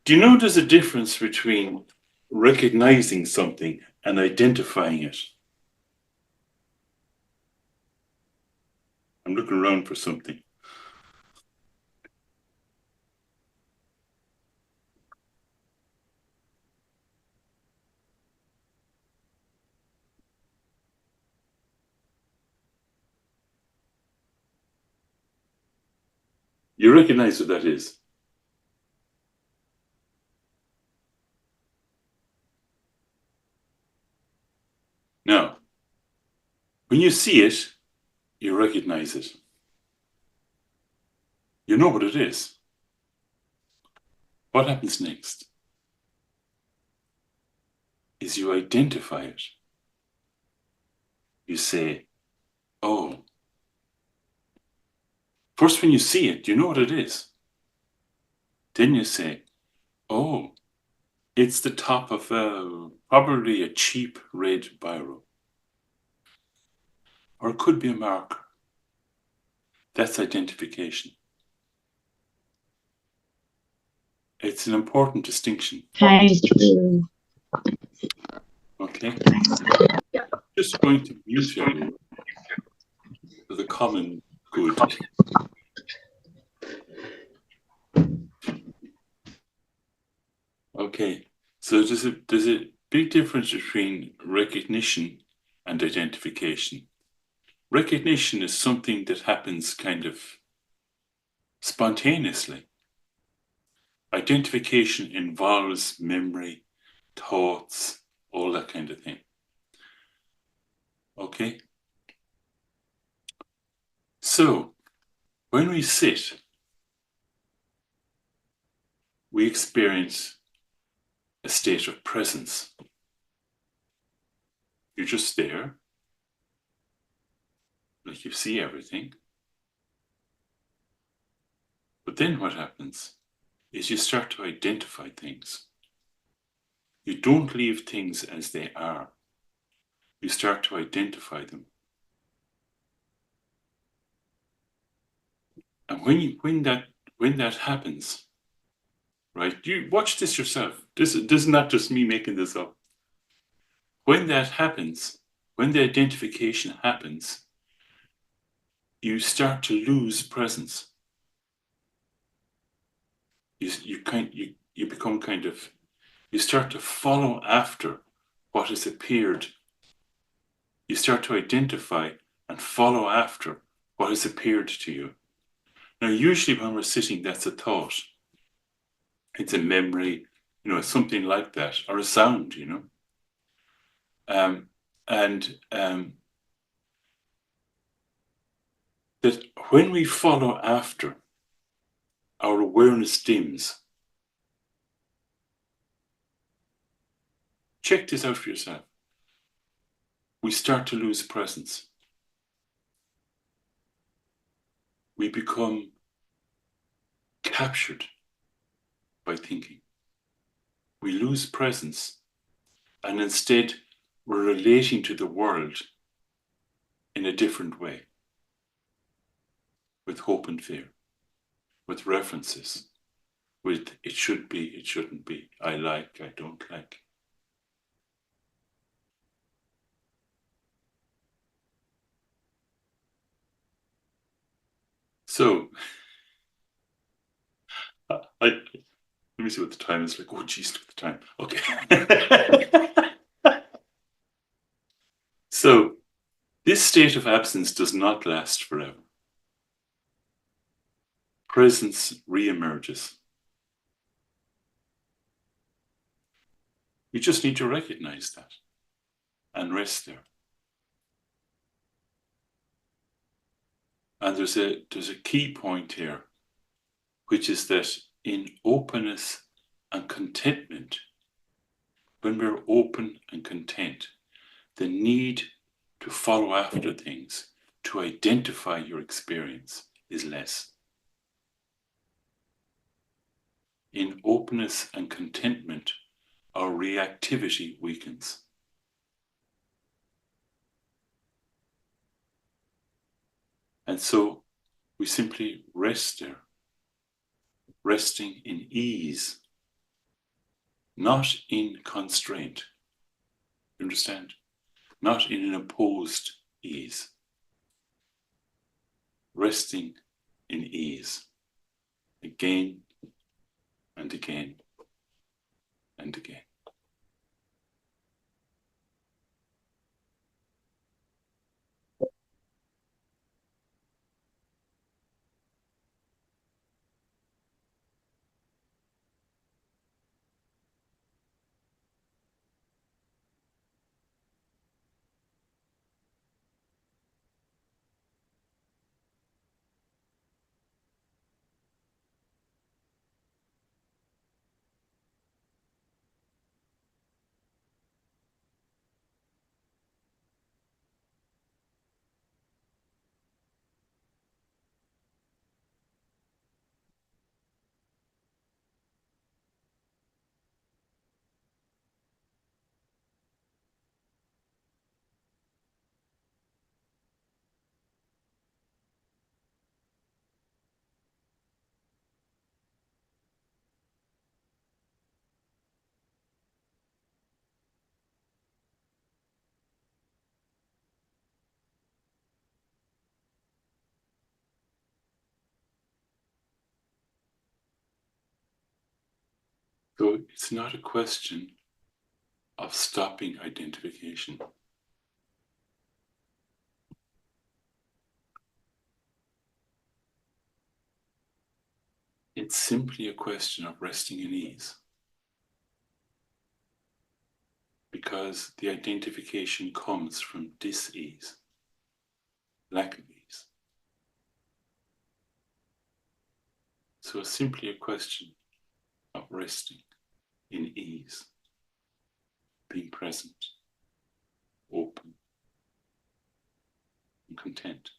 Do you know there's a difference between recognizing something and identifying it? I'm looking around for something. You recognize what that is? Now, when you see it, you recognize it. You know what it is. What happens next is you identify it. You say, oh. First, when you see it, you know what it is. Then you say, oh, it's the top of probably a cheap red biro. Or it could be a marker. That's identification. It's an important distinction. Okay. Just going to mute everyone for the common good. Okay. So there's a big difference between recognition and identification. Recognition is something that happens kind of spontaneously. Identification involves memory, thoughts, all that kind of thing. Okay? So, when we sit, we experience a state of presence. You're just there, like you see everything. But then what happens is you start to identify things. You don't leave things as they are. You start to identify them. And when that happens, right? You watch this yourself. This is not just me making this up. When that happens, when the identification happens, you start to lose presence. You become kind of, you start to follow after what has appeared. You start to identify and follow after what has appeared to you. Now, usually when we're sitting, that's a thought. It's a memory, something like that, or a sound, that when we follow after, our awareness dims. Check this out for yourself. We start to lose presence. We become captured by thinking. We lose presence, and instead we're relating to the world in a different way, with hope and fear, with references, with it should be, it shouldn't be, I like, I don't like. So, let me see what the time is like. Oh, geez, look at the time. Okay. So, this state of absence does not last forever. Presence re-emerges. You just need to recognize that and rest there. And there's a key point here, which is that in openness and contentment, when we're open and content, the need to follow after things, to identify your experience, is less. In openness and contentment, our reactivity weakens. And so we simply rest there, resting in ease, not in constraint. You understand? Not in an opposed ease. Resting in ease, again and again and again. So it's not a question of stopping identification. It's simply a question of resting in ease. Because the identification comes from dis-ease, lack of ease. So it's simply a question of resting in ease, being present, open, and content.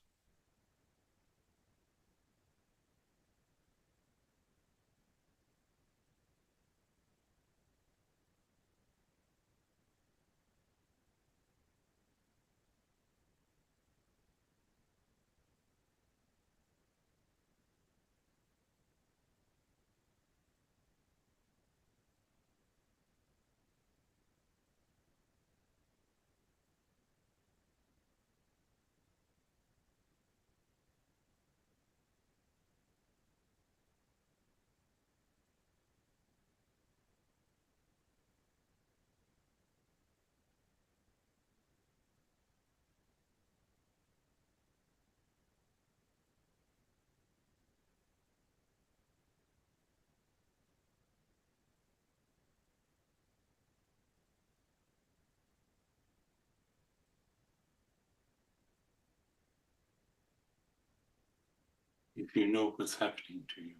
If you know what's happening to you,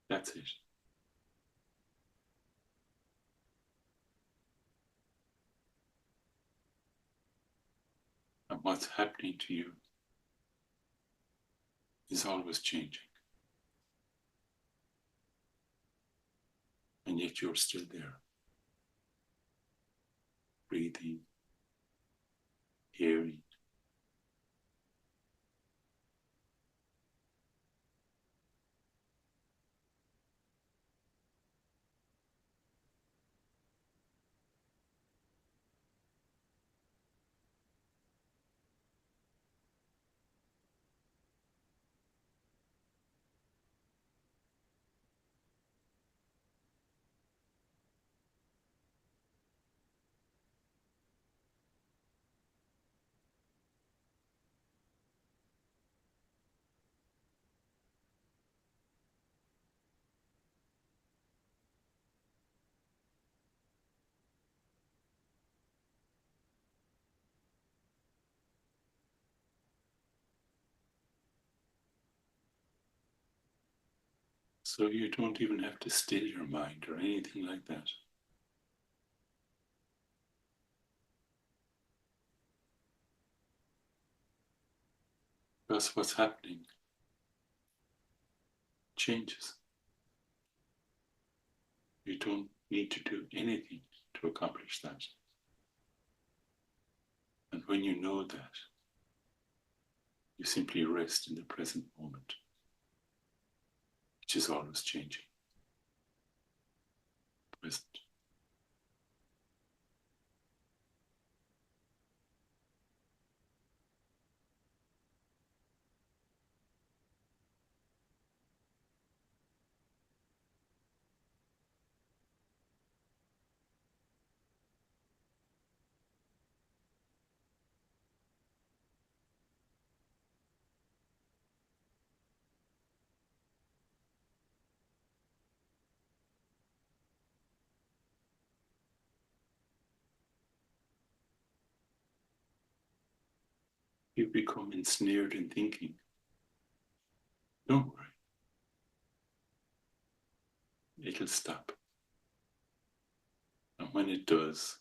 that's it. And what's happening to you is always changing. And yet you're still there, breathing, hearing. So you don't even have to still your mind or anything like that. Because what's happening changes. You don't need to do anything to accomplish that. And when you know that, you simply rest in the present moment, which is always changing. present. You become ensnared in thinking. Don't worry, it'll stop. And when it does,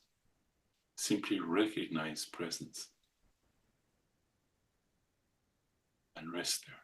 simply recognize presence and rest there.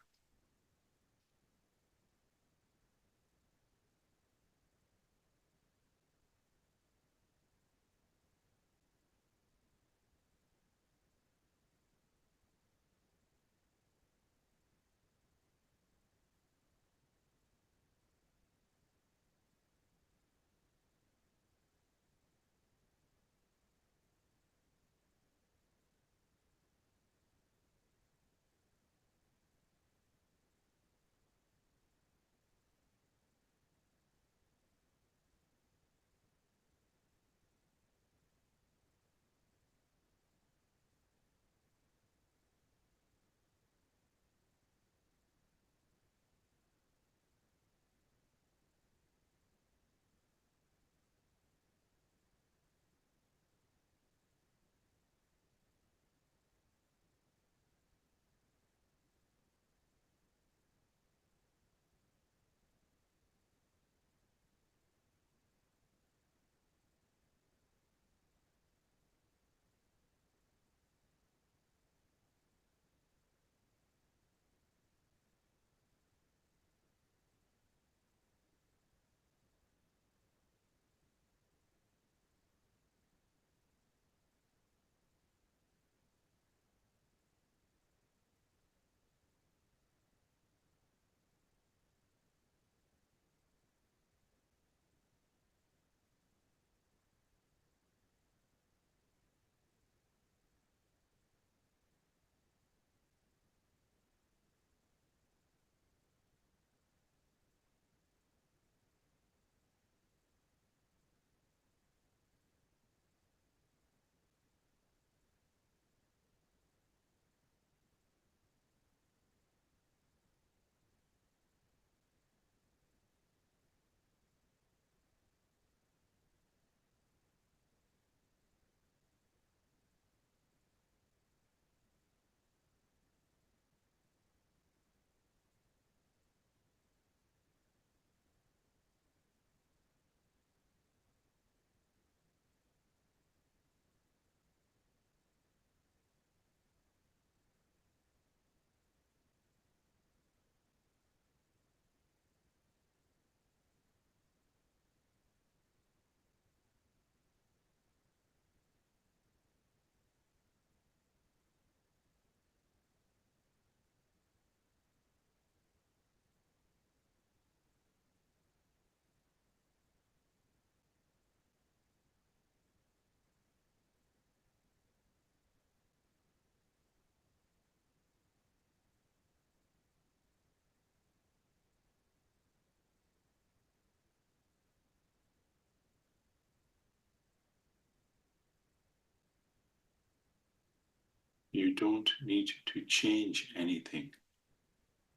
You don't need to change anything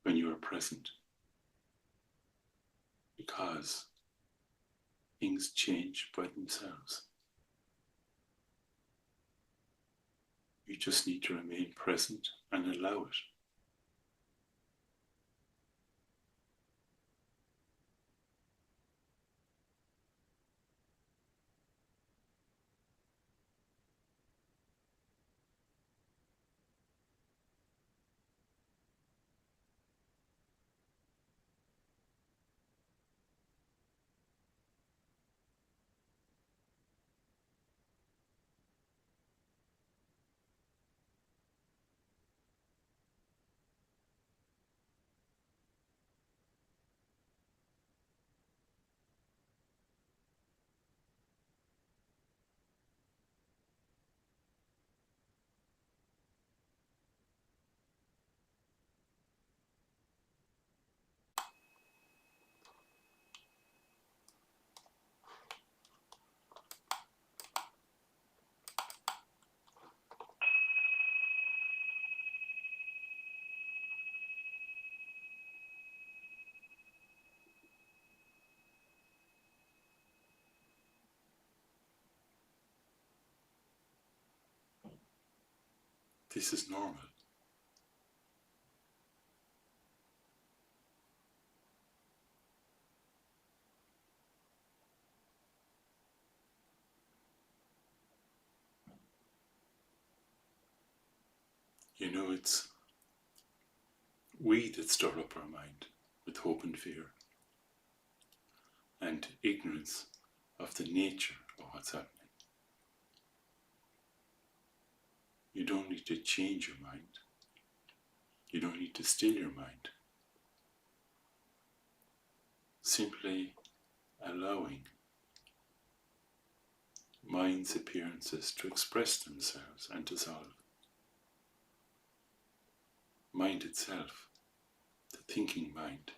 when you are present, because things change by themselves. You just need to remain present and allow it. This is normal. You know, it's we that stir up our mind with hope and fear and ignorance of the nature of what's happening. You don't need to change your mind. You don't need to still your mind. Simply allowing mind's appearances to express themselves and dissolve. Mind itself, the thinking mind,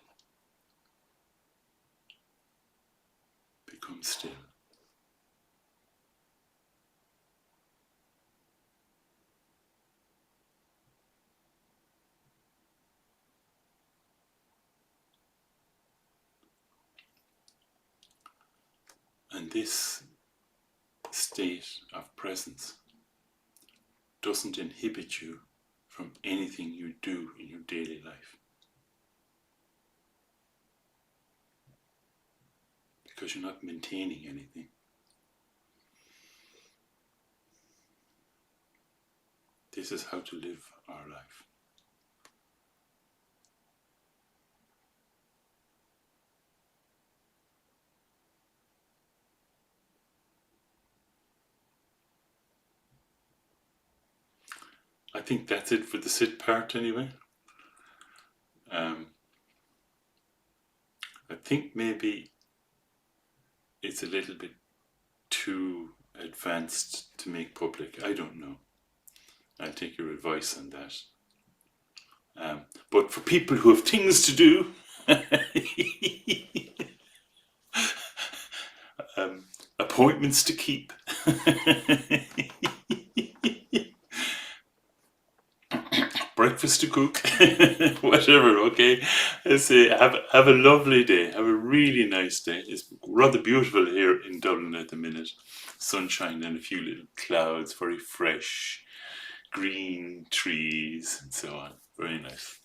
becomes still. And this state of presence doesn't inhibit you from anything you do in your daily life. Because you're not maintaining anything. This is how to live our life. I think that's it for the sit part anyway. I think maybe it's a little bit too advanced to make public. I don't know. I'll take your advice on that. But for people who have things to do, appointments to keep, breakfast to cook, whatever, okay? I say have a lovely day. Have a really nice day. It's rather beautiful here in Dublin at the minute. Sunshine and a few little clouds, very fresh, green trees and so on. Very nice.